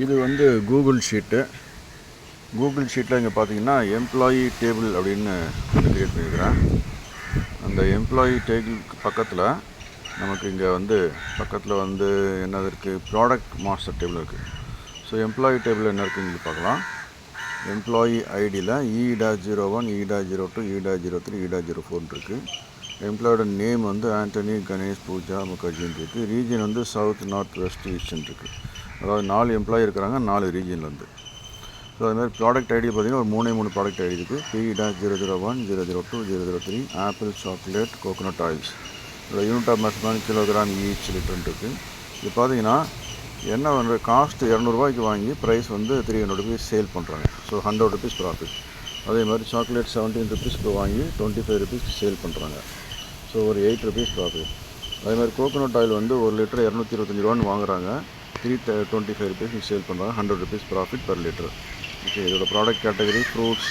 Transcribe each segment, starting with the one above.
இது வந்து Google sheet. Google ஷீட்டில் இங்கே பார்த்தீங்கன்னா எம்ப்ளாயி டேபிள் அப்படின்னு ஒன்று க்ரியேட் பண்ணியிருக்கிறேன். அந்த எம்ப்ளாயி டேபிளுக்கு பக்கத்தில் நமக்கு இங்கே வந்து பக்கத்தில் வந்து என்னது இருக்குது, ப்ராடக்ட் மாஸ்டர் டேபிள் இருக்குது. ஸோ எம்ப்ளாயி டேபிள் என்ன இருக்குன்னு சொல்லி பார்க்கலாம். எம்ப்ளாயி ஐடியில் E-01, E-02, E-03, E-04 இருக்குது. எம்ப்ளாயோட நேம் வந்து ஆண்டனி, கணேஷ், பூஜா, முகர்ஜின்னு இருக்குது. ரீஜன் வந்து சவுத், நார்த், வெஸ்ட், ஈஸ்ட்னு இருக்குது. அதாவது 4 எம்ப்ளாயி இருக்கிறாங்க 4 ரீஜனில் வந்து. ஸோ அதுமாதிரி ப்ராடக்ட் ஐடி பார்த்திங்கன்னா ஒரு 3 ப்ராடக்ட் ஐடி இருக்குது. P-001, 002, 003 apple chocolate coconut oils. இதோட unit of measurement kilogram each லிட்டர்னு இருக்குது. இது பார்த்தீங்கன்னா என்ன வந்து காஸ்ட்டு 200 ரூபாய்க்கு வாங்கி ப்ரைஸ் வந்து 300 ருபீஸ் சேல் பண்ணுறாங்க. So 100 rupees profit. அதே மாதிரி சாக்லேட் 17 ருபீஸ்க்கு வாங்கி 25 ருபீஸ்க்கு சேல் பண்ணுறாங்க. ஸோ ஒரு 8 ருபீஸ் ப்ராஃபிட். அதே மாதிரி கோகோனட் ஆயில் வந்து 1 லிட்டர் 225 ரூபான்னு வாங்குறாங்க, 325 ருபீஸ்க்கு சேல் பண்ணுறாங்க, 100 rupees profit per litre. Okay, இதோட product category fruits,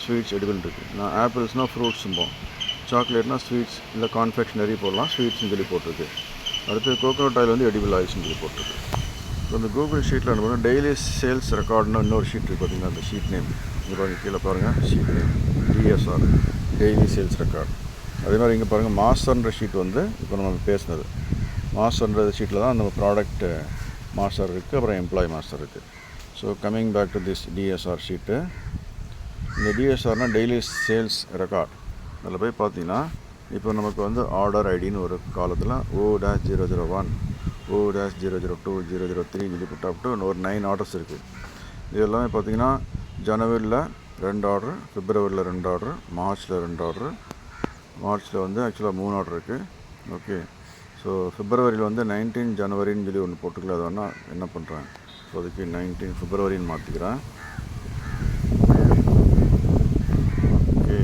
sweets, edible இருக்குது. நான் ஆப்பிள்ஸ்னால் ஃப்ரூட்ஸும்போம், சாக்லேட்னா ஸ்வீட்ஸ் இல்லை கான்ஃபெக்ஷனரி போடலாம், ஸ்வீட்ஸ்னு சொல்லி போட்டிருக்கு. அடுத்து கோகோனட் ஆயில் வந்து எடிபிள் ஆயில்ஸ்னு சொல்லி போட்டிருக்கு. ஸோ இந்த கூகுள் ஷீட்டில் என்ன பண்ணுங்கள், டெய்லி சேல்ஸ் ரெக்கார்டுன்னு இன்னொரு ஷீட் இருக்குது பார்த்தீங்கன்னா, அந்த ஷீட் நேம் இங்கே பாருங்கள், கீழே பாருங்கள், sheet name DSR, daily sales record. அதே மாதிரி இங்கே பாருங்கள், மாஸ்டர்ன்ற ஷீட் வந்து இப்போ நம்ம பேசுனது மாஸ்டர்ன்ற ஷீட்டில் தான் நம்ம ப்ராடக்ட் மாஸ்டர் இருக்குது, அப்புறம் எம்ப்ளாயி மாஸ்டர் இருக்குது. So coming back to this DSR sheet. இந்த DSRனால் டெய்லி சேல்ஸ் ரெக்கார்ட். அதில் போய் பார்த்தீங்கன்னா இப்போ நமக்கு வந்து ஆர்டர் ஐடின்னு ஒரு காலத்தில் O-001, O-002, 003 சொல்லி புட்டாப்ட்டு ஒரு 9 ஆர்டர்ஸ் இருக்குது. இது எல்லாமே பார்த்திங்கன்னா ஜனவரியில் 2 ஆர்டர், பிப்ரவரியில் 2 ஆர்டர், மார்ச்சில் 2 ஆர்டர். மார்ச்சில் வந்து ஆக்சுவலாக 3 ஆர்டர் இருக்குது. ஓகே, ஸோ பிப்ரவரியில் வந்து 19 ஜனவரின்னு சொல்லி ஒன்று போட்டுக்கல. அது வேணால் என்ன பண்ணுறேன், இப்போதைக்கு 19 பிப்ரவரின்னு மாற்றிக்கிறேன். ஓகே,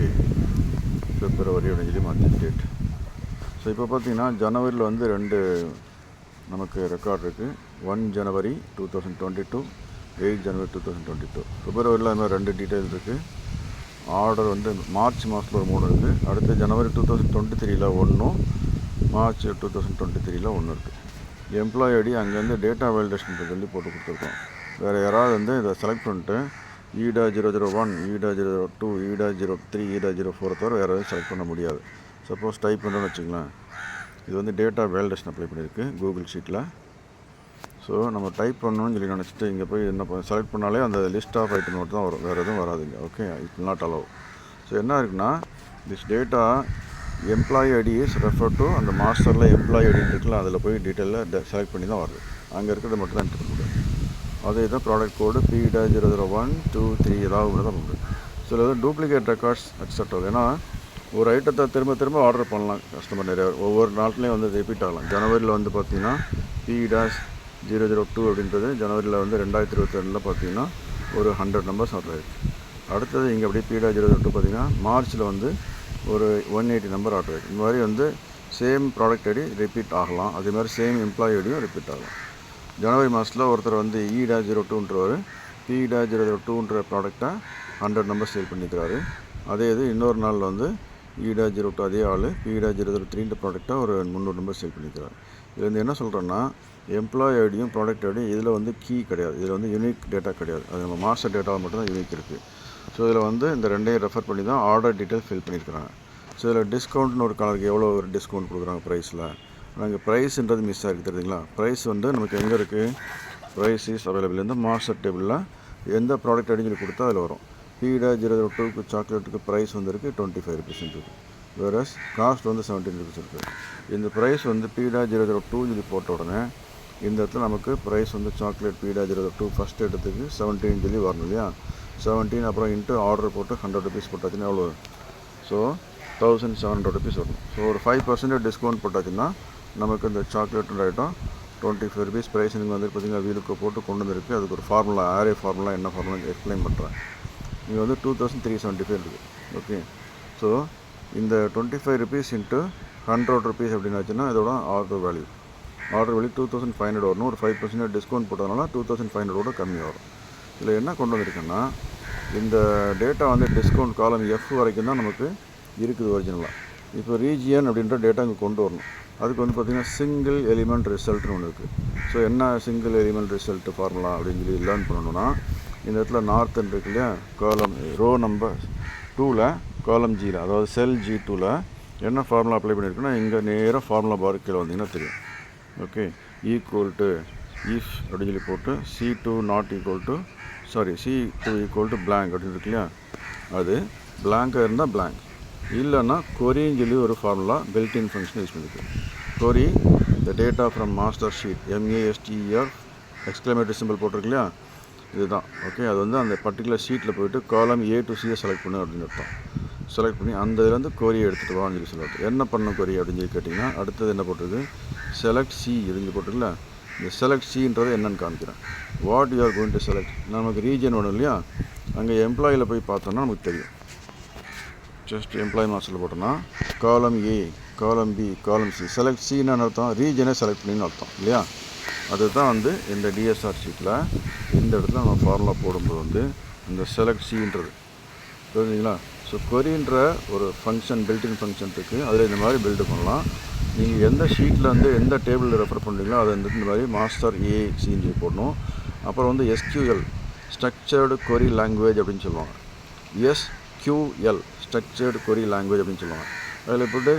பிப்ரவரி அப்படின்னு சொல்லி மாற்றி டேட். ஸோ இப்போ பார்த்தீங்கன்னா ஜனவரியில் வந்து 2 நமக்கு ரெக்கார்ட் இருக்குது. 1 ஜனவரி 2022, 8 ஜனவரி 2022. பிப்ரவரியில் அது மாதிரி 2 டீட்டெயில் இருக்குது. ஆர்டர் வந்து மார்ச் மாதத்தில் ஒரு 3 இருக்குது. அடுத்து ஜனவரி 2023ல் 1, மார்ச் 2023ல் 1 இருக்குது. எம்ப்ளாயி ஐடி அங்கேருந்து டேட்டா வேலிடேஷன் சொல்லி போட்டு கொடுத்துருக்கோம். வேறு யாராவது வந்து இதை செலக்ட் பண்ணிட்டு E-001, E-02, E-03, E-04 தவிர வேறு எதுவும் செலக்ட் பண்ண முடியாது. சப்போஸ் டைப் பண்ணுறோன்னு வச்சுங்களேன், இது வந்து டேட்டா வேலிடேஷன் அப்ளை பண்ணியிருக்கு கூகுள் ஷீட்டில். ஸோ நம்ம டைப் பண்ணணும்னு சொல்லி நினச்சிட்டு இங்கே போய் என்ன செலக்ட் பண்ணாலே அந்த லிஸ்ட் ஆஃப் ஐட்டம் மட்டும் தான் வரும், வேறு எதுவும் வராதுங்க. Okay, it will not allow. So என்ன இருக்குன்னா, this data employee ID is refer to அந்த மாஸ்டரில் எம்ப்ளாயி ஐடி இருக்குல்ல, அதில் போய் டீட்டெயிலில் செலக்ட் பண்ணி தான் வருது. அங்கே இருக்கிறது மட்டும் தான் என்ட்ரு பண்ண முடியும். அதே தான் ப்ராடக்ட் கோடு P-001, 2, 3 ஏதாவது ஒன்று தான் பண்ணுறது. ஸோ இதில் டூப்ளிகேட் ரெக்கார்ட்ஸ் அக்செப்ட் ஆகுது. ஏன்னா ஒரு ஐட்டத்தை திரும்ப ஆர்டர் பண்ணலாம் கஸ்டமர் நிறையா, ஒவ்வொரு நாட்லையும் வந்து ரிப்பீட் ஆகலாம். ஜனவரியில் வந்து பார்த்திங்கன்னா P-002 அப்படின்றது ஜனவரியில் வந்து 2022 பார்த்திங்கன்னா ஒரு 100 நம்பர்ஸ் ஆர்டர் ஆகிருக்கு. அடுத்தது இங்கே அப்படியே P-002 பார்த்திங்கன்னா மார்ச்சில் வந்து ஒரு 180 நம்பர் ஆர்டர் ஆகிருக்கு. இந்த மாதிரி வந்து சேம் ப்ராடக்ட் ஐடி ரிப்பீட் ஆகலாம், அதே மாதிரி சேம் எம்ப்ளாயி ஐடியும் ரிப்பீட் ஆகலாம். ஜனவரி மாதத்தில் ஒருத்தர் வந்து E-02ன்றவர் P-002ன்ற ப்ராடக்டை 100 நம்பர் சேல் பண்ணிக்கிறாரு. அதே இது இன்னொரு நாளில் வந்து E-02 அதே ஆள் P-003ன்ற ப்ராடக்டாக ஒரு 300 நம்பர் சேல் பண்ணிக்கிறார். இதில் வந்து என்ன சொல்கிறேன்னா, எம்ப்ளாயி ஐடியும் ப்ராடக்ட் ஐடியும் இதில் வந்து கீ கிடையாது, இதில் வந்து யூனிக் டேட்டா கிடையாது. அது நம்ம மாஸ்டர் டேட்டாவில் மட்டும்தான் யூனிக் இருக்குது. ஸோ இதில் வந்து இந்த ரெண்டையும் ரெஃபர் பண்ணி தான் ஆர்டர் டீட்டெயில் ஃபில் பண்ணியிருக்கிறாங்க. ஸோ இதில் டிஸ்கவுண்ட்னு ஒரு கலருக்கு எவ்வளோ ஒரு டிஸ்கவுண்ட் கொடுக்குறாங்க ப்ரைஸில். நாங்கள் ப்ரைஸுன்றது மிஸ் ஆகிருக்கு தெரியுதுங்களா. ப்ரைஸ் வந்து நமக்கு எங்கே இருக்குது, ப்ரைஸ் இஸ் அவைலபிள் இந்த மாஸ்டர் டேபிளில் எந்த ப்ராடக்ட் ஐடின்னு கொடுத்தா அதில் வரும். P-002க்கு சாக்லேட்டுக்கு ப்ரைஸ் வந்துருக்கு 25 ருபீஸ் இருக்குது, வேறு காஸ்ட் வந்து 17 ருபீஸ் இருக்குது. இந்த ப்ரைஸ் வந்து P-002 போட்ட உடனே இந்த இடத்துல நமக்கு ப்ரைஸ் வந்து சாக்லேட் P-002 ஃபஸ்ட் எடுத்துக்கு 17 சொல்லி வரணும் இல்லையா. 17 அப்புறம் இன்ட்டு ஆர்டர் போட்டு 100 ருபீஸ் போட்டாச்சுன்னா எவ்வளோ, ஸோ 1700 ருபீஸ் வரணும். ஸோ ஒரு 5% டிஸ்கவுண்ட் போட்டாச்சுன்னா நமக்கு இந்த சாக்லேட்டுன்ற ஐட்டம் 25 ருபீஸ் ப்ரைஸ். நீங்கள் வந்து பார்த்திங்கன்னா வீலுக்கு போட்டு கொண்டு வந்துருக்கு. அதுக்கு ஒரு ஃபார்முலா, ஆரே ஃபார்முலா என்ன ஃபார்முலா எக்ஸ்பிளைன் பண்ணுறேன். இங்கே வந்து 2375 இருக்குது. ஓகே, ஸோ இந்த 25 ருபீஸ் இன்ட்டு 100 ருபீஸ் அப்படின்னாச்சுன்னா இதோட ஆர்டர் வேல்யூ 2500 வரணும். ஒரு 5% டிஸ்கவுண்ட் போட்டதுனால 2500 கம்மியாக வரும். இதில் என்ன கொண்டு வந்திருக்குன்னா, இந்த டேட்டா வந்து டிஸ்கவுண்ட் காலம் F வரைக்கும் தான் நமக்கு இருக்குது ஒரிஜினலாக. இப்போ ரீஜியன் அப்படின்ற டேட்டா இங்கே கொண்டு வரணும். அதுக்கு வந்து பார்த்திங்கன்னா சிங்கிள் எலிமெண்ட் ரிசல்ட்னு ஒன்று இருக்குது. ஸோ என்ன சிங்கிள் எலிமெண்ட் ரிசல்ட் ஃபார்முலா அப்படின்னு சொல்லி லேர்ன் பண்ணணும்னா, இந்த இடத்துல நார்த்துன்னு இருக்கு இல்லையா, காலம் ரோ நம்பர் 2ல் காலம் ஜியில், அதாவது செல் G2ல் என்ன ஃபார்முலா அப்ளை பண்ணியிருக்குன்னா, இங்கே நேராக ஃபார்முலா பார் கீழே வந்தீங்கன்னா தெரியும். ஓகே, ஈக்குவல் டு இஃப் அப்படின்னு சொல்லி போட்டு C2 ஈக்குவல் டு blank அப்படின்னு இருக்கு இல்லையா, அது blank-ஆக இருந்தால் blank, இல்லைன்னா கொரின்னு சொல்லி ஒரு ஃபார்முலா பில்டின் ஃபங்க்ஷன் யூஸ் பண்ணிருக்கு. Query the data from master sheet, MASTER exclamatory symbol போட்டிருக்கு இல்லையா, இதுதான். ஓகே, அது வந்து அந்த பர்டிகுலர் ஷீட்டில் போய்ட்டு காலம் A to C செலக்ட் பண்ணு அப்படின்னு அர்த்தம். செலக்ட் பண்ணி அந்த இதுலேருந்து கொரியை எடுத்துகிட்டு வான்னு சொல்லி சொல்லுவாங்க. என்ன பண்ணணும் கொரி அப்படின்னு சொல்லி கேட்டிங்கன்னா, அடுத்தது என்ன போட்டிருக்கு, செலக்ட் C அப்படின்னு போட்டிருக்குல்ல, இந்த செலக்ட் Cன்றது என்னென்னு காமிக்கிறேன். What you are going to select, நமக்கு ரீஜன் வேணும் இல்லையா, அங்கே எம்ப்ளாயில் போய் பார்த்தோன்னா நமக்கு தெரியும். ஜஸ்ட் எம்ப்ளாயி மாஸ்டரில் போட்டோன்னா காலம் A, காலம் B, காலம் C. செலக்ட் Cன்னு அர்த்தம் ரீஜனை செலக்ட் பண்ணின்னு அர்த்தம் இல்லையா. அதுதான் வந்து இந்த டிஎஸ்ஆர் ஷீட்டில் இந்த இடத்துல நம்ம ஃபார்முலா போடும்போது வந்து இந்த செலக்ட் Cன்றது புரிஞ்சுங்களா. ஸோ கொரின்ற ஒரு ஃபங்க்ஷன் பில்டின் ஃபங்க்ஷன் இருக்குது, அதில் இந்த மாதிரி பில்டு பண்ணலாம். நீங்கள் எந்த ஷீட்டில் வந்து எந்த டேபிளில் ரெஃபர் பண்ணுறீங்களோ அதை இந்த மாதிரி மாஸ்டர் ACன்னு போடணும். அப்புறம் வந்து SQL ஸ்ட்ரக்சர்டு கொரி லாங்குவேஜ் அப்படின்னு சொல்லுவாங்க. SQL ஸ்ட்ரக்சர்டு கொரி லாங்குவேஜ் அப்படின்னு சொல்லுவாங்க. அதில் போட்டு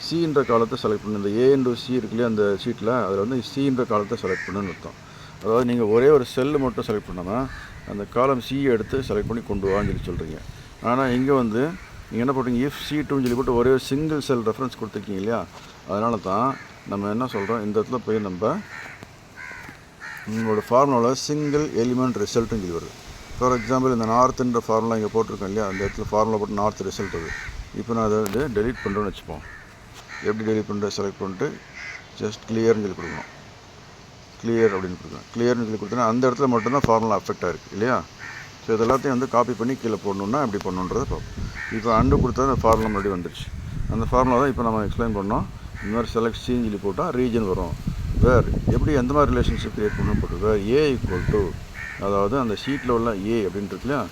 Cன்ற காலத்தை செலக்ட் பண்ணு. இந்த A&C இருக்கு இல்லையா அந்த ஷீட்டில், அதில் வந்து Cன்ற காலத்தை செலக்ட் பண்ணுன்னு அர்த்தம். அதாவது நீங்கள் ஒரே ஒரு செல்லு மட்டும் செலக்ட் பண்ணாமல் அந்த காலம் C எடுத்து செலக்ட் பண்ணி கொண்டு வான்னு சொல்லி சொல்கிறீங்க. ஆனால் இங்கே வந்து நீங்கள் என்ன போட்டிங்க, இஃப் C2ன்னு சொல்லி போட்டு ஒரே ஒரு சிங்கிள் செல் ரெஃபரன்ஸ் கொடுத்துருக்கீங்க இல்லையா, அதனால தான் நம்ம என்ன சொல்கிறோம், இந்த இடத்துல போய் நம்ம உங்களோட ஃபார்முலாவில் சிங்கிள் எலிமெண்ட் ரிசல்ட்டுன்னு சொல்லி வருது. ஃபார் எக்ஸாம்பிள் இந்த நார்த்துன்ற ஃபார்முலா இங்கே போட்டிருக்கேன் இல்லையா, அந்த இடத்துல ஃபார்முலா போட்டு நார்த் ரிசல்ட் வருது. இப்போ நான் அதை வந்து டெலீட் பண்ணுறேன்னு வச்சுப்போம். எப்படி டெலீட் பண்ணுறது, செலக்ட் பண்ணிட்டு ஜஸ்ட் கிளியர்னு சொல்லி கொடுக்கணும். கிளியர் அப்படின்னு கொடுக்கணும். கிளியர்னு சொல்லி கொடுத்தோன்னா அந்த இடத்துல மட்டும்தான் ஃபார்முலா அஃபெக்ட் ஆகிருக்கு இல்லையா. ஸோ இது எல்லாத்தையும் வந்து காப்பி பண்ணி கீழே போடணுன்னா எப்படி பண்ணணுன்றதை பார்ப்போம். இப்போ அண்டு கொடுத்தா அந்த ஃபார்முலா முன்னாடி வந்துடுச்சு. அந்த ஃபார்முலா தான் இப்போ நம்ம எக்ஸ்பிளைன் பண்ணோம். இந்த மாதிரி செலக்ட் Cன்னு சொல்லி போட்டால் ரீஜன் வரும். வேர் எப்படி எந்த மாதிரி ரிலேஷன்ஷிப் கிரியேட் பண்ணணும்னு போட்டு வேர் A ஈக்குவல் டு, அதாவது அந்த ஷீட்டில் உள்ள A அப்படின்ட்டு இருக்கு இல்லையா,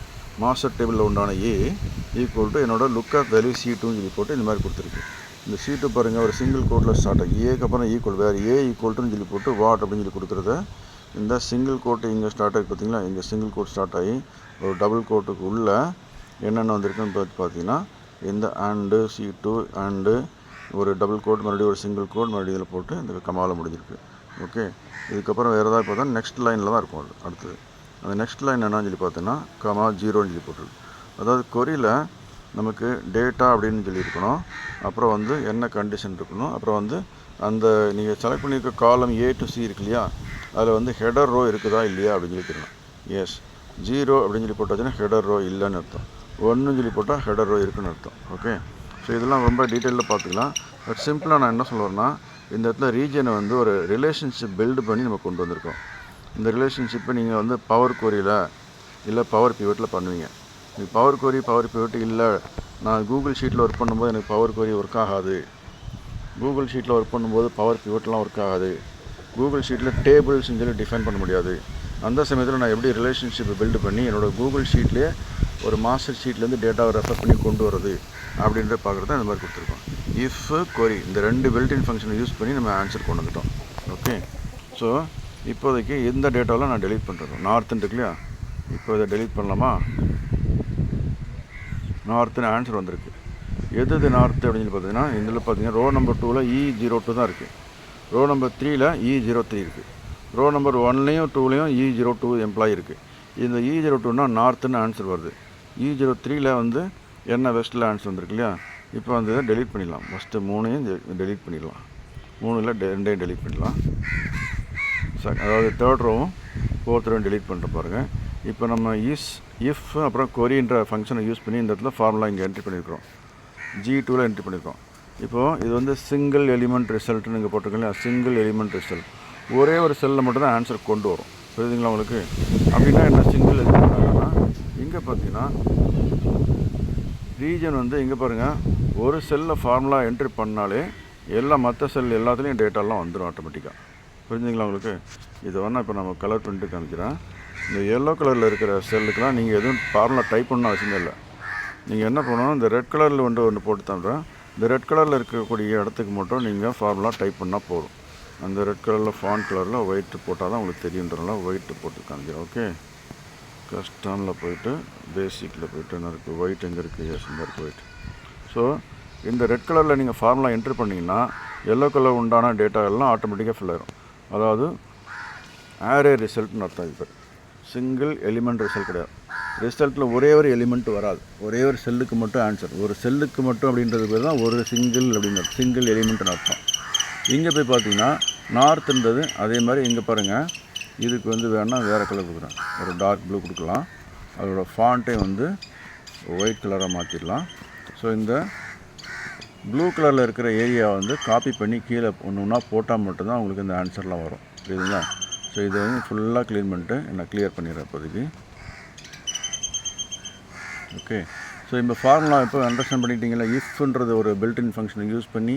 மாஸ்டர் டேபிளில் உண்டான A ஈக்குவல் டு என்னோட லுக் ஆஃப் வேல்யூ C2ன்னு சொல்லி போட்டு இந்த மாதிரி கொடுத்துருக்கு. இந்த C2 பாருங்கள் ஒரு சிங்கிள் கோட்டில் ஸ்டார்ட் ஆகி ஏக்கு அப்புறம் ஈக்குவல் வேறு A ஈக்குவல்ட்டுன்னு சொல்லி போட்டு வாட் அப்படின்னு சொல்லி கொடுக்குறத, இந்த சிங்கிள் கோட்டு இங்கே ஸ்டார்ட் ஆகி பார்த்தீங்களா, இங்கே சிங்கிள் கோட் ஸ்டார்ட் ஆகி ஒரு டபுள் கோட்டுக்கு உள்ளே என்னென்ன வந்திருக்குன்னு பார்த்தீங்கன்னா, இந்த அண்டு C2 அண்டு ஒரு டபுள் கோட் மறுபடியும் ஒரு சிங்கிள் கோட் மறுபடியும் இதில் போட்டு இந்த கமாவில் முடிஞ்சிருக்கு. ஓகே, இதுக்கப்புறம் வேறு ஏதாவது பார்த்தா நெக்ஸ்ட் லைனில் தான் இருக்கும். அது அடுத்தது அந்த நெக்ஸ்ட் லைன் என்னன்னு சொல்லி பார்த்தீங்கன்னா கமா 0ன்னு சொல்லி போட்டுருக்கு. அதாவது கொரியில் நமக்கு டேட்டா அப்படின்னு சொல்லி இருக்கணும், அப்புறம் வந்து என்ன கண்டிஷன் இருக்கணும், அப்புறம் வந்து அந்த நீங்கள் செலக்ட் பண்ணியிருக்க காலம் A to C இருக்கு இல்லையா, அதில் வந்து ஹெடர் ரோ இருக்குதா இல்லையா அப்படின்னு சொல்லி தெரியணும். எஸ் 0 அப்படின்னு சொல்லி போட்டாச்சுன்னா ஹெடர் ரோ இல்லைன்னு அர்த்தம். 1ன்னு சொல்லி போட்டால் ஹெடர் ரோ இருக்குன்னு அர்த்தம். ஓகே, ஸோ இதெல்லாம் ரொம்ப டீட்டெயிலில் பார்த்துக்கலாம். பட் சிம்பிளாக நான் என்ன சொல்லுவேன்னா, இந்த இடத்துல ரீஜனை வந்து ஒரு ரிலேஷன்ஷிப் பில்டு பண்ணி நம்ம கொண்டு வந்திருக்கோம். இந்த ரிலேஷன்ஷிப்பை நீங்கள் வந்து பவர் கொரியில் இல்லை பவர் பிவட்டில் பண்ணுவீங்க. நீங்கள் பவர் பிவட் இல்லை, நான் கூகுள் ஷீட்டில் ஒர்க் பண்ணும்போது எனக்கு பவர் கொரி ஒர்க் ஆகாது, கூகுள் ஷீட்டில் ஒர்க் பண்ணும்போது பவர் பிவட்லாம் ஒர்க் ஆகாது, கூகுள் ஷீட்டில் டேபிள்ஸ்ன்னு சொல்லி டிஃபைன் பண்ண முடியாது, அந்த சமயத்தில் நான் எப்படி ரிலேஷன்ஷிப்பை பில்டு பண்ணி என்னோடய கூகுள் ஷீட்லேயே ஒரு மாஸ்டர் ஷீட்லேருந்து டேட்டாவை ரெஃபர் பண்ணி கொண்டு வரது அப்படின்றத பார்க்குறது தான் இந்த மாதிரி கொடுத்துருக்கோம். இஃப் கொரி இந்த ரெண்டு பில்டின் ஃபங்க்ஷனை யூஸ் பண்ணி நம்ம ஆன்சர் கொண்டு வந்துட்டோம். ஓகே, ஸோ இப்போதைக்கு இந்த டேட்டாவில் நான் டெலீட் பண்ணுறேன். நார்த்துன்னு இருக்கு இல்லையா, இப்போ இதை டெலீட் பண்ணலாமா. நார்த்துன்னு ஆன்சர் வந்திருக்கு. எது நார்த்து அப்படின்னு பார்த்தீங்கன்னா, இதில் பார்த்தீங்கன்னா ரோ நம்பர் 2ல் E02 தான் இருக்குது, ரோ நம்பர் 3ல் E03 இருக்குது, ரோ நம்பர் 1லேயும் 2லேயும் E02 எம்ப்ளாயி இருக்குது. இந்த E02னா நார்த்துன்னு ஆன்சர் வருது. E03ல் வந்து என்ன வெஸ்ட்டில் ஆன்சர் வந்துருக்கு இல்லையா. இப்போ வந்து டெலீட் பண்ணிடலாம். ஃபஸ்ட்டு 3ஐயும் டெலீட் பண்ணிடலாம், 3ல் 2ஐயும் டெலீட் பண்ணிடலாம். அதாவது தேர்ட் ரோவும் ஃபோர்த் ரோவும் டெலீட் பண்ணுற பாருங்கள். இப்போ நம்ம இஃப் அப்புறம் கொரின்ற ஃபங்க்ஷனை யூஸ் பண்ணி இந்த இடத்துல ஃபார்முலா இங்கே என்ட்ரி பண்ணியிருக்கிறோம், G2ல் என்ட்ரி பண்ணியிருக்கோம். இப்போது இது வந்து சிங்கிள் எலிமெண்ட் ரிசல்ட்டுன்னு இங்கே போட்டிருக்கோம். சிங்கிள் எலிமெண்ட் ரிசல்ட் ஒரே ஒரு செல்லில் மட்டும்தான் ஆன்சர் கொண்டு வரும். புரியுதுங்களா உங்களுக்கு? அப்படின்னா என்ன சிங்கிள் எலிமெண்ட் ஆகுதுன்னா, இங்கே பார்த்தீங்கன்னா ரீஜன் வந்து இங்கே பாருங்கள், ஒரு செல்லில் ஃபார்முலா என்ட்ரி பண்ணாலே மற்ற செல் எல்லாத்துலேயும் டேட்டாலாம் வந்துடும் ஆட்டோமேட்டிக்காக. புரிஞ்சுங்களா உங்களுக்கு? இதை வேணால் இப்போ நம்ம கலர் பண்ணிட்டு காமிக்கிறேன். இந்த எல்லோ கலரில் இருக்கிற செல்லுக்கெலாம் நீங்கள் எதுவும் ஃபார்முலா டைப் பண்ண அவசியமே இல்லை. நீங்கள் என்ன பண்ணணும், இந்த ரெட் கலரில் ஒன்று போட்டு தந்துடுறேன், இந்த ரெட் கலரில் இருக்கக்கூடிய இடத்துக்கு மட்டும் நீங்கள் ஃபார்முலா டைப் பண்ணால் போதும். அந்த ரெட் கலரில் ஃபாண்ட் கலரில் ஒயிட் போட்டால் தான் உங்களுக்கு தெரியுன்றனால ஒயிட்டு போட்டு காமிக்கிறேன். ஓகே, கஸ்டமில் போய்ட்டு பேசிக்கில் போய்ட்டு என்ன இருக்குது, ஒயிட் எங்கே இருக்குது, எஸ் இந்த இருக்குது ஒயிட். ஸோ இந்த ரெட் கலரில் நீங்கள் ஃபார்முலா என்ட்ரு பண்ணிங்கன்னா எல்லோ கலர் உண்டான டேட்டா எல்லாம் ஆட்டோமேட்டிக்காக ஃபில் ஆயிரும். அதாவது ஆரே ரிசல்ட்னு அர்த்தம். இப்போ சிங்கிள் எலிமெண்ட் ரிசல்ட் கிடையாது. ரிசல்ட்டில் ஒரே ஒரு எலிமெண்ட் வராது, ஒரே ஒரு செல்லுக்கு மட்டும் ஆன்சர். ஒரு செல்லுக்கு மட்டும் அப்படின்றது பேர் தான் ஒரு சிங்கிள் அப்படின்னு சிங்கிள் எலிமெண்ட்னு அர்த்தம். இங்கே போய் பார்த்தீங்கன்னா நார்த்துன்றது அதே மாதிரி இங்கே பாருங்கள், இதுக்கு வந்து வேணால் வேறு கலர் கொடுக்குறேன், ஒரு டார்க் ப்ளூ கொடுக்கலாம். அதோட ஃபாண்ட்டை வந்து ஒயிட் கலராக மாற்றிடலாம். ஸோ இந்த ப்ளூ கலரில் இருக்கிற ஏரியா வந்து காப்பி பண்ணி கீழே ஒன்று ஒன்றா போட்டால் மட்டும்தான் உங்களுக்கு இந்த ஆன்சர்லாம் வரும். புரியுதுங்களா? ஸோ இதை வந்து ஃபுல்லாக க்ளீன் பண்ணிட்டு நான் கிளியர் பண்ணிடுறேன் இப்போதைக்கு. ஓகே, ஸோ இந்த ஃபார்முலா இப்போ அண்டர்ஸ்டாண்ட் பண்ணிட்டீங்களா? இஃப்ன்றது ஒரு பில்ட்இன் ஃபங்க்ஷனை யூஸ் பண்ணி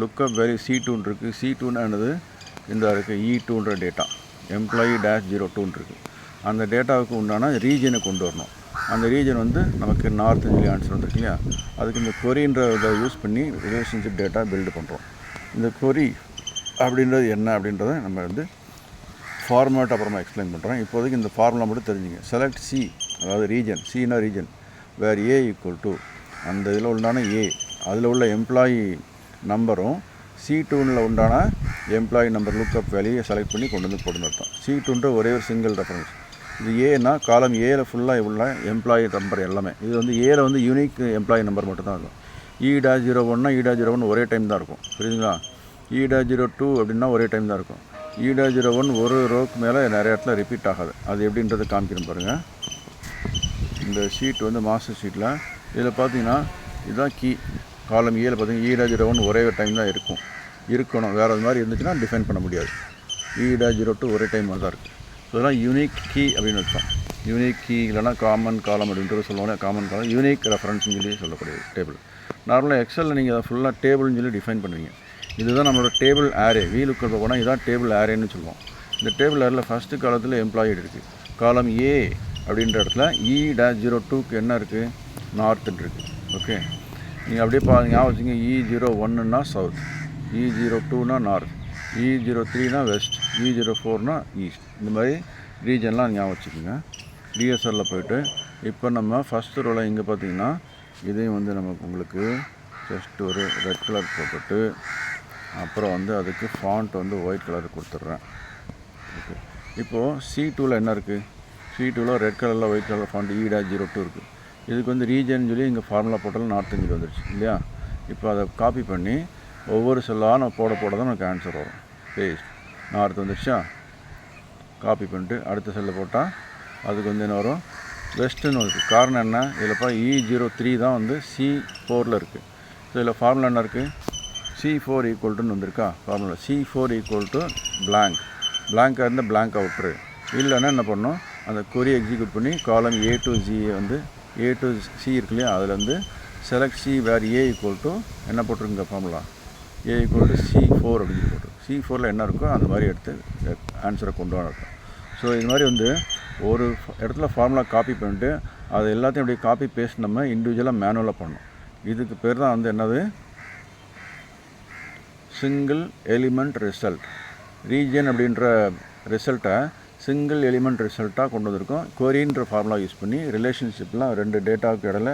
லுக்கப் வேல்யூ C2 இருக்குது. C2ன்னு இந்த இருக்குது E2ன்ற டேட்டா எம்ப்ளாயி -02 இருக்குது. அந்த டேட்டாவுக்கு உண்டான ரீஜனை கொண்டு வரணும். அந்த ரீஜன் வந்து நமக்கு நார்த்துன்னு சொல்லி ஆன்சர் வந்துருக்கு இல்லையா? அதுக்கு இந்த கொரின்ற இதை யூஸ் பண்ணி ரிலேஷன்ஷிப் டேட்டா பில்டு பண்ணுறோம். இந்த கொரி அப்படின்றது என்ன அப்படின்றத நம்ம வந்து ஃபார்மேட் அப்புறமா எக்ஸ்பிளைன் பண்ணுறோம். இப்போதைக்கு இந்த ஃபார்முலா மட்டும் தெரிஞ்சுங்க. செலக்ட் C, அதாவது ரீஜன், Cனா ரீஜன், வேர் A = அந்த இதில் உண்டான A, அதில் உள்ள எம்ப்ளாயி நம்பரும் C2னில் உண்டான எம்ப்ளாயி நம்பர் லுக்கப் வேல்யூயை செலக்ட் பண்ணி கொண்டு வந்து போட்டுன்னு அர்த்தம். C2ன்ற ஒரே ஒரு சிங்கிள் ரெஃபரன்ஸ். இது ஏன்னா காலம் ஏல ஃபுல்லாக உள்ள எம்ப்ளாயி நம்பர் எல்லாமே. இது வந்து ஏல வந்து யூனிக் எம்ப்ளாயி நம்பர் மட்டும் தான் இருக்கும். E-01னா E-01 ஒரே டைம் தான் இருக்கும். புரியுதுங்களா? E-02 அப்படின்னா ஒரே டைம் தான் இருக்கும். E-01 ஒரு ரோக்கு மேலே நிறைய இடத்துல ரிப்பீட் ஆகாது. அது எப்படின்றது காமிக்கிறேன் பாருங்கள். இந்த ஷீட் வந்து மாஸ்டர் ஷீட்டில் இதில் பார்த்தீங்கன்னா இதுதான் கீ. காலம் ஏல பார்த்தீங்கன்னா E-01 ஒரே டைம் தான் இருக்கணும். வேறு அது மாதிரி இருந்துச்சுன்னா டிஃபைன் பண்ண முடியாது. E-02 ஒரே டைம் தான் இருக்குது. ஸோ இதெல்லாம் யூனிக் கீ அப்படின்னு அர்த்தம். யூனிக் கீ இல்லைனா காமன் காலம் அப்படின்றது சொல்லுவாங்க. காமன் காலம் யூனிக் ரெஃபரன்ஸ்னு சொல்லி சொல்லக்கூடிய டேபிள். நார்மலாக எக்ஸலில் நீங்கள் அதை ஃபுல்லாக டேபிள்னு சொல்லி டிஃபைன் பண்ணுவீங்க. இதுதான் நம்மளோட டேபிள் ஆரே. VLOOKUP போனால் இதுதான் டேபிள் ஆரேன்னு சொல்லுவோம். இந்த டேபிள் ஆரில் ஃபஸ்ட்டு காலத்தில் எம்ப்ளாயி இருக்குது. காலம் ஏ அப்படின்ற இடத்துல E-02க்கு என்ன இருக்குது, நார்த்துன்னு இருக்குது. ஓகே, நீங்கள் அப்படியே ஞாபகம் வச்சுங்க. E-01ன்னா சவுத், E-02னா நார்த், E-03னா வெஸ்ட், E-04னா ஈஸ்ட். இந்த மாதிரி ரீஜன்லாம் ஞாபகம் வச்சுக்கோங்க. டிஎஸ்ஆரில் போய்ட்டு இப்போ நம்ம ஃபஸ்ட்டு ரோவில் இங்கே பார்த்தீங்கன்னா இதையும் வந்து நமக்கு உங்களுக்கு ஜஸ்ட் ஒரு ரெட் கலர் போட்டுட்டு அப்புறம் வந்து அதுக்கு ஃபாண்ட் வந்து ஒயிட் கலர் கொடுத்துட்றேன். ஓகே, இப்போது C2வில் என்ன இருக்குது? C2வில் ரெட் கலரில் ஒயிட் கலர் ஃபாண்ட் E-02 இருக்குது. இதுக்கு வந்து ரீஜன் சொல்லி இங்கே ஃபார்முலா போட்டாலும் நார்த்துன்னு சொல்லி வந்துடுச்சு இல்லையா? இப்போ அதை காப்பி பண்ணி ஒவ்வொரு செல்லாக நான் போட தான் எனக்கு ஆன்சர் வரும். பேஸ்ட், நார்த் வந்துடுச்சா? காப்பி பண்ணிட்டு அடுத்த செல்லில் போட்டால் அதுக்கு வந்து என்ன வரும், வெஸ்ட்டுன்னு வருது. காரணம் என்ன? இதில்ப்பா E-03 தான் வந்து C4ல் இருக்குது. ஸோ இதில் ஃபார்முலா என்ன இருக்குது? C4 = வந்திருக்கா ஃபார்முலா. C4 blank. பிளாங்காக இருந்தால் பிளாங்காக விட்டுரு. இல்லைன்னா என்ன பண்ணணும், அந்த கொரி எக்ஸிக்யூட் பண்ணி காலம் A to Z வந்து A to C இருக்கு இல்லையா, அதில் வந்து செலக்ட் C வேர் A = என்ன போட்டிருக்குங்க ஃபார்முலா, A = C4 அப்படின்னு போட்டு C4ல் என்ன இருக்கோ அந்த மாதிரி எடுத்து ஆன்சரை கொண்டு வரணும். ஸோ இது மாதிரி வந்து ஒரு இடத்துல ஃபார்முலா காப்பி பண்ணிட்டு அது எல்லாத்தையும் அப்படியே காப்பி பேஸ்ட் நம்ம இண்டிவிஜுவலாக மேனுவலாக பண்ணணும். இதுக்கு பேர் தான் வந்து என்னது, சிங்கிள் எலிமெண்ட் ரிசல்ட். ரீஜன் அப்படின்ற ரிசல்ட்டை சிங்கிள் எலிமெண்ட் ரிசல்ட்டாக கொண்டு வந்திருக்கோம். கொரின்ற ஃபார்முலா யூஸ் பண்ணி ரிலேஷன்ஷிப்லாம் ரெண்டு டேட்டாவுக்கு இடையில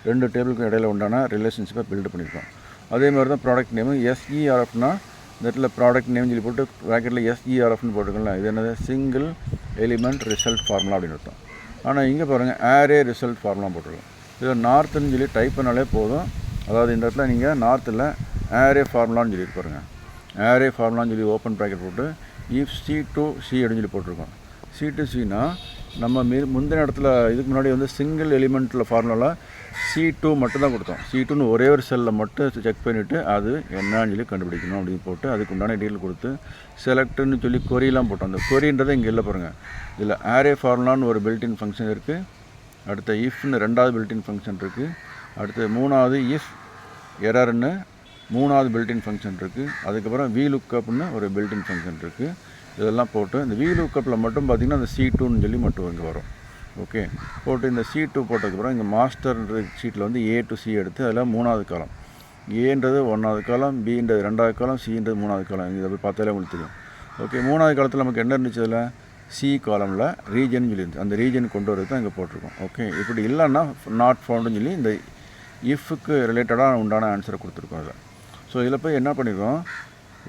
ரெண்டு டேபிளுக்கும் இடையில உண்டான ரிலேஷன்ஷிப்பை பில்டு பண்ணியிருக்கோம். அதே மாதிரி தான் ப்ராடக்ட் நேமு SERFனா இந்த இடத்துல ப்ராடக்ட் நேம் சொல்லி போட்டு ப்ராக்கெட்டில் SERFனு போட்டுக்கலாம். இது என்னது, சிங்கிள் எலிமெண்ட் ரிசல்ட் ஃபார்முலா அப்படின்னு அர்த்தம். ஆனால் இங்கே பாருங்கள் ஆரே ரிசல்ட் ஃபார்முலா போட்டுருக்கோம். இதில் நார்த்துன்னு சொல்லி டைப் பண்ணாலே போதும். அதாவது இந்த இடத்துல நீங்கள் நார்த்தில் ஆரே ஃபார்முலான்னு சொல்லிட்டு பாருங்கள். ஆரே ஃபார்முலான்னு சொல்லி ஓப்பன் ப்ராக்கெட் போட்டு if C2C அப்படின்னு சொல்லி போட்டிருக்கோம். C2Cனா நம்ம முந்தின இடத்துல இதுக்கு முன்னாடி வந்து சிங்கிள் எலிமெண்ட்டில் ஃபார்முலாவில் C2 மட்டும் தான் கொடுத்தோம். C2ன்னு ஒரே ஒரு செல்லில் மட்டும் செக் பண்ணிவிட்டு அது என்னன்னு சொல்லி கண்டுபிடிக்கணும் அப்படின்னு போட்டு அதுக்கு உண்டான டீட்டெயில் கொடுத்து செலக்ட்னு சொல்லி கொரியெலாம் போட்டோம். அந்த கொரின்றதை இங்கே இல்லை பாருங்கள். இதில் ஆரே ஃபார்முலான்னு ஒரு பில்டின் ஃபங்க்ஷன் இருக்குது. அடுத்த இஃப்னு ரெண்டாவது பில்டின் ஃபங்க்ஷன் இருக்குது. அடுத்து மூணாவது இஃப் எரர்னு மூணாவது பில்டின் ஃபங்க்ஷன் இருக்குது. அதுக்கப்புறம் VLOOKUPன்னு ஒரு பில்டின் ஃபங்க்ஷன் இருக்குது. இதெல்லாம் போட்டு இந்த VLOOKUPல் மட்டும் பார்த்திங்கன்னா அந்த C2ன்னு சொல்லி மட்டும் இங்கே வரும். ஓகே, போட்டு இந்த C2 போட்டதுக்கப்புறம் இங்கே மாஸ்டர் ஷீட்டில் வந்து A to C எடுத்து அதில் மூணாவது காலம் ஏன்றது 1வது காலம், பின்றது 2வது காலம், சின்றது 3வது காலம். இதை போய் பார்த்தாலே உங்களுக்கு தெரியும். ஓகே, 3வது காலத்தில் நமக்கு என்ன இருந்துச்சு? அதில் சி காலமில் ரீஜன் சொல்லியிருந்துச்சு. அந்த ரீஜன் கொண்டு வரது தான் இங்கே போட்டிருக்கோம். ஓகே, இப்படி இல்லைன்னா நாட் ஃபவுண்டுன்னு சொல்லி இந்த இஃப்க்கு ரிலேட்டடாக உண்டான ஆன்சரை கொடுத்துருக்கோம் அதில். ஸோ இதில் போய் என்ன பண்ணியிருக்கோம்,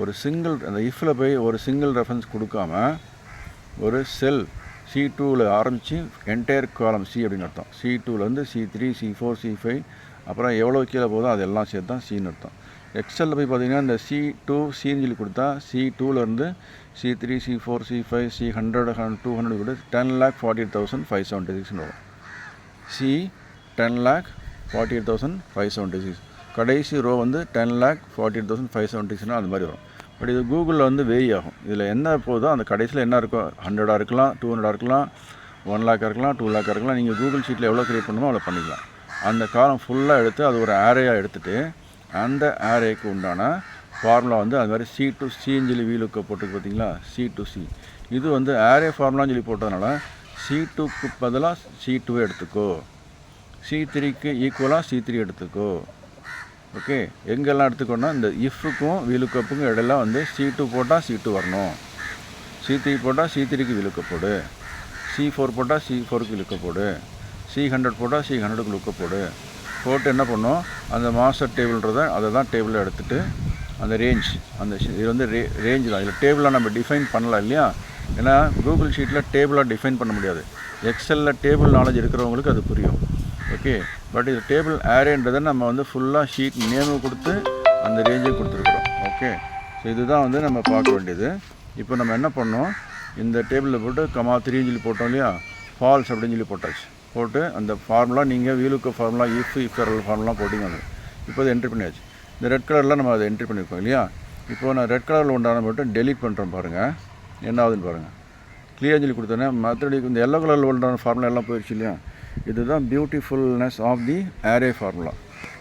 ஒரு சிங்கிள் அந்த இஃப்பில் போய் ஒரு சிங்கிள் ரெஃபரன்ஸ் கொடுக்காம ஒரு செல் C2ல் ஆரம்பித்து என்டையர் காலம் சி அப்படின்னு அர்த்தம். C2லேருந்து C3, C4, C5 அப்புறம் எவ்வளோ கீழே போதோ அதெல்லாம் சேர்த்து தான் சின்னு அர்த்தம். எக்ஸலில் போய் பார்த்தீங்கன்னா இந்த C2 சின்னு சொல்லி கொடுத்தா C2லேருந்து C3, C4, C5, C100, 200 கூட 10,48,576 வரும். C 10,48,576. கடைசி ரோ வந்து 10,48,576 அது மாதிரி வரும். பட் இது கூகுளில் வந்து வேரி ஆகும். இதில் என்ன போதோ அந்த கடைசியில் என்ன இருக்கோ 100 இருக்கலாம், 200 இருக்கலாம், 1 lakh இருக்கலாம், 2 lakh இருக்கலாம். நீங்கள் கூகுள் ஷீட்டில் எவ்வளோ க்ரியேட் பண்ணணுமோ அவ்வளோ பண்ணிக்கலாம். அந்த காலம் ஃபுல்லாக எடுத்து அது ஒரு ஆரேயாக எடுத்துகிட்டு அந்த ஆரேக்கு உண்டான ஃபார்முலா வந்து அது மாதிரி C2 சின்னு சொல்லி வீலுக்கு போட்டுருக்கு பார்த்தீங்களா, C2 C. இது வந்து ஆரே ஃபார்முலான்னு சொல்லி போட்டதுனால C2க்கு பதிலாக C2 எடுத்துக்கோ, C3க்கு ஈக்குவலாக C3 எடுத்துக்கோ. ஓகே, எங்கெல்லாம் எடுத்துக்கோன்னா இந்த இஃப்க்கும் வீலுக்கப்புக்கும் இடையில வந்து C2 போட்டால் C2 வரணும், C3 போட்டால் C3க்கு வீலுக்க போடு, C4 போட்டால் C4க்கு வீலுக்க போடு, C100 போட்டால் C100க்கு லுக்க போடு. போட்டு என்ன பண்ணோம், அந்த மாஸ்டர் டேபிள்ன்றதை அதை தான் டேபிளில் எடுத்துகிட்டு அந்த ரேஞ்ச் அந்த இது வந்து ரேஞ்சு தான். இதில் டேபிளாக நம்ம டிஃபைன் பண்ணலாம் இல்லையா, ஏன்னா கூகுள் ஷீட்டில் டேபிளாக டிஃபைன் பண்ண முடியாது. எக்ஸலில் டேபிள் நாலேஜ் இருக்கிறவங்களுக்கு அது புரியும். ஓகே, பட் இது டேபிள் ஆரேன்றதை நம்ம வந்து ஃபுல்லாக ஷீட் நேமு கொடுத்து அந்த ரேஞ்சையும் கொடுத்துருக்குறோம். ஓகே, ஸோ இதுதான் வந்து நம்ம பார்க்க வேண்டியது. இப்போ நம்ம என்ன பண்ணோம், இந்த டேபிளில் போட்டு 3 சொல்லி போட்டோம் இல்லையா, ஃபால்ஸ் அப்படின்னு சொல்லி போட்டாச்சு. போட்டு அந்த ஃபார்முலா நீங்கள் வீலுக்கு ஃபார்முலா இஃப்எரல் ஃபார்முலா போட்டிங்க. அது இப்போ அது என்ட்ரி பண்ணியாச்சு. இந்த ரெட் கலரில் நம்ம அதை என்ட்ரி பண்ணியிருக்கோம் இல்லையா. இப்போது நான் ரெட் கலரில் உண்டான மட்டும் டெலீட் பண்ணுறோம் பாருங்கள், என்ன ஆகுதுன்னு பாருங்கள். கிளியர் சொல்லி கொடுத்தோன்னே மற்றபடி இந்த எல்லோ கலரில் உண்டான ஃபார்முலா எல்லாம் போயிடுச்சு இல்லையா. இதுதான் பியூட்டிஃபுல்னஸ் ஆஃப் தி ஆரே ஃபார்முலா.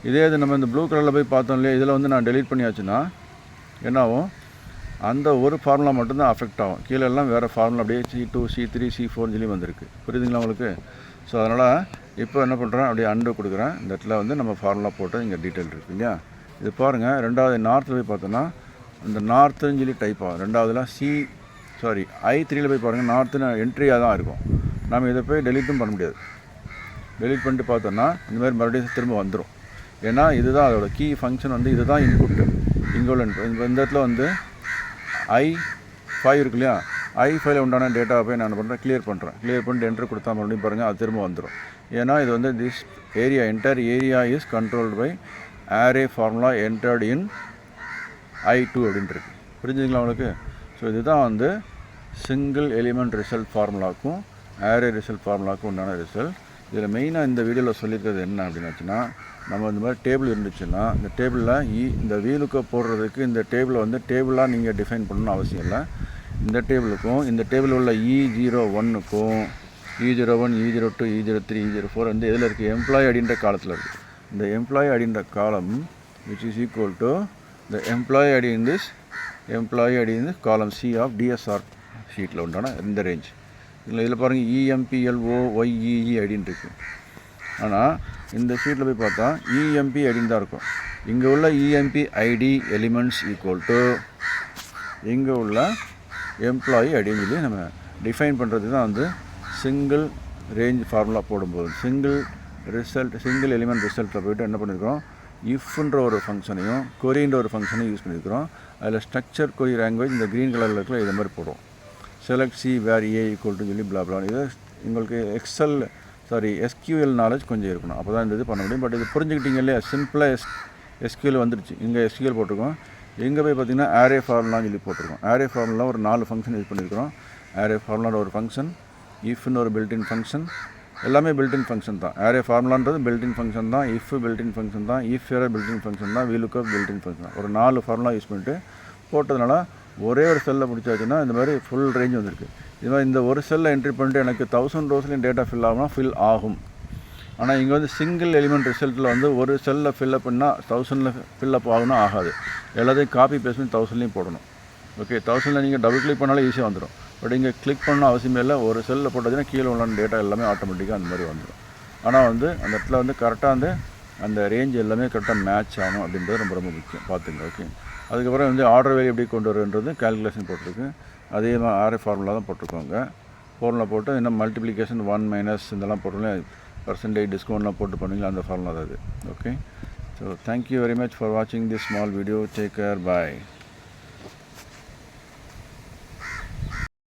இதே இது நம்ம இந்த ப்ளூ கலரில் போய் பார்த்தோம் இல்லையா, இதில் வந்து நான் டெலீட் பண்ணியாச்சுன்னா என்னாகும், அந்த ஒரு ஃபார்முலா மட்டும்தான் அஃபெக்ட் ஆகும். கீழே எல்லாம் வேறு ஃபார்முலா அப்படியே C2, C3, C4 சொல்லி வந்திருக்கு. புரியுதுங்களா உங்களுக்கு? ஸோ அதனால் இப்போ என்ன பண்ணுறேன், அப்படியே அண்டு கொடுக்குறேன். இந்த இடத்துல வந்து நம்ம ஃபார்முலா போட்டு இங்கே டீட்டெயில் இருக்குது இல்லையா. இது பாருங்கள், ரெண்டாவது நார்த்தில் போய் பார்த்தோன்னா இந்த நார்த்துன்னு சொல்லி டைப் ஆகும். ரெண்டாவதுல I3ல் போய் பாருங்கள், நார்த்துன்னு என்ட்ரியாக தான் இருக்கும். நம்ம இதை போய் டெலீட்டும் பண்ண முடியாது. டெலீட் பண்ணிட்டு பார்த்தோன்னா இந்த மாதிரி மறுபடியும் திரும்ப வந்துடும். ஏன்னா இதுதான் அதோட கீ ஃபங்க்ஷன், வந்து இதுதான் இன்புட்டு. இங்கே உள்ள இந்த இடத்துல வந்து I5 இருக்கு இல்லையா, I5ல் உண்டான டேட்டாவை போய் நான் என்ன பண்ணுறேன், கிளியர் பண்ணுறேன். கிளியர் பண்ணிட்டு என்ட்ரு கொடுத்தா மறுபடியும் பாருங்கள் அது திரும்ப வந்துடும். ஏன்னா இது வந்து this area entire area is controlled by array formula entered in I2 அப்படின்ட்டு இருக்குது. புரிஞ்சுங்களா உங்களுக்கு? ஸோ இதுதான் வந்து சிங்கிள் எலிமெண்ட் ரிசல்ட் ஃபார்முலாவுக்கும் ஆரே ரிசல்ட் ஃபார்முலாவுக்கும் உண்டான ரிசல்ட். இதில் மெயினாக இந்த வீடியோவில் சொல்லியிருக்கிறது என்ன அப்படின்னாச்சுன்னா, நம்ம இந்த மாதிரி டேபிள் இருந்துச்சுன்னா இந்த டேபிளில் இந்த வீலுக்கு போடுறதுக்கு இந்த டேபிளை வந்து டேபிளாக நீங்கள் டிஃபைன் பண்ணணும்னு அவசியம் இல்லை. இந்த டேபிளுக்கும் இந்த டேபிளில் உள்ள E01க்கும் E01, E02, E03, E04 வந்து எதில் இருக்குது, எம்ப்ளாயி அப்படின்ற காலத்தில் இருக்குது. இந்த எம்ப்ளாயி அப்படின்ற காலம் which is equal to the employee ID in this column C of DSR ஷீட்டில் உண்டான இந்த ரேஞ்ச். இதில் பாருங்கள் EMPLOYEE ஐடின்னு இருக்குது. ஆனால் இந்த ஷீட்டில் போய் பார்த்தா EMP ஐடின்னு தான் இருக்கும். இங்கே உள்ள EMP ID elements equal to இங்கே உள்ள எம்ப்ளாயி ஐடின்னு சொல்லி நம்ம டிஃபைன் பண்ணுறது தான் வந்து சிங்கிள் ரேஞ்ச் ஃபார்முலா போடும்போது சிங்கிள் எலிமெண்ட் ரிசல்ட்டில் போய்ட்டு என்ன பண்ணியிருக்கோம், இஃப்ன்ற ஒரு ஃபங்க்ஷனையும் கொரின்ற ஒரு ஃபங்க்ஷனையும் யூஸ் பண்ணியிருக்கிறோம். அதில் ஸ்ட்ரக்சர் கொரி லாங்குவேஜ் இந்த க்ரீன் கலரில் இருக்கிற இதை மாதிரி போடுவோம். Select C where A equal to சொல்லி பிளாப்ளா. இது உங்களுக்கு SQL நாலேஜ் கொஞ்சம் இருக்கணும், அப்போ தான் இந்த இது பண்ண முடியும். பட் இது புரிஞ்சுக்கிட்டீங்க இல்லையா, சிம்பிளாக SQL வந்துடுச்சு. இங்கே SQL போட்டிருக்கோம். எங்கே போய் பார்த்திங்கன்னா ஆரே ஃபார்முலான்னு சொல்லி போட்டிருக்கோம். ஆரே ஃபார்முலா ஒரு 4 ஃபங்க்ஷன் யூஸ் பண்ணியிருக்கிறோம். ஆரே ஃபார்முலான்ற ஒரு ஃபங்க்ஷன், இஃப்னு ஒரு பில்டின் ஃபங்க்ஷன், எல்லாமே பில்டின் ஃபங்க்ஷன் தான். ஆரே ஃபார்முலான்றது பில்டின் ஃபங்க்ஷன் தான், இஃப் பில்டின் ஃபங்க்ஷன் தான், இஃப் வேறு பில்டின் ஃபங்க்ஷன் தான், VLOOKUP பில்டின் ஃபங்க்ஷன் தான். ஒரு 4 ஃபார்முலா யூஸ் பண்ணிட்டு போட்டதுனால ஒரே ஒரு செல்லை பிடிச்சாச்சுன்னா இந்த மாதிரி ஃபுல் ரேஞ்ச் வந்துருக்கு. இது மாதிரி இந்த ஒரு செல்லை என்ட்ரி பண்ணிட்டு எனக்கு 1000 ரோஸ்லையும் டேட்டா ஃபில் ஆகும்னா ஃபில் ஆகும். ஆனால் இங்கே வந்து சிங்கிள் எலிமெண்ட் ரிசல்ட்டில் வந்து ஒரு செல்லில் ஃபில்லப் பண்ணால் 1000ல் ஃபில்லப் ஆகுனா ஆகாது. எல்லாத்தையும் காப்பி பேஸ்ட் பண்ணி 1000லையும் போடணும். ஓகே, 1000ல் நீங்கள் டபுள் கிளிக் பண்ணாலும் ஈஸியாக வந்துடும். பட் இங்கே கிளிக் பண்ணணும் அவசியமே இல்லை. ஒரு செல்லில் போட்டாச்சுன்னா கீழே உள்ள டேட்டா எல்லாமே ஆட்டோமேட்டிக்காக அந்த மாதிரி வந்துடும். ஆனால் வந்து அந்த இடத்துல வந்து கரெக்டாக வந்து அந்த ரேஞ்ச் எல்லாமே கரெக்டாக மேட்ச் ஆகணும் அப்படின்றது ரொம்ப ரொம்ப முக்கியம் பார்த்துங்க. ஓகே, அதுக்கப்புறம் வந்து ஆர்டர் வேல்யூ எப்படி கொண்டு வரன்றது கால்குலேஷன் போட்டிருக்கு. அதே மாதிரி ஆரே ஃபார்முலா தான் போட்டிருக்கோங்க. ஃபார்முலா போட்டு என்ன மல்டிப்ளிகேஷன் 1 மைனஸ் இதெல்லாம் போட்டுருங்க, பர்சன்டேஜ் டிஸ்கவுண்ட்லாம் போட்டு பண்ணுவீங்களா, அந்த ஃபார்முலா தான் அது. Okay, so thank you very much for வாட்சிங் this small video. Take care, bye.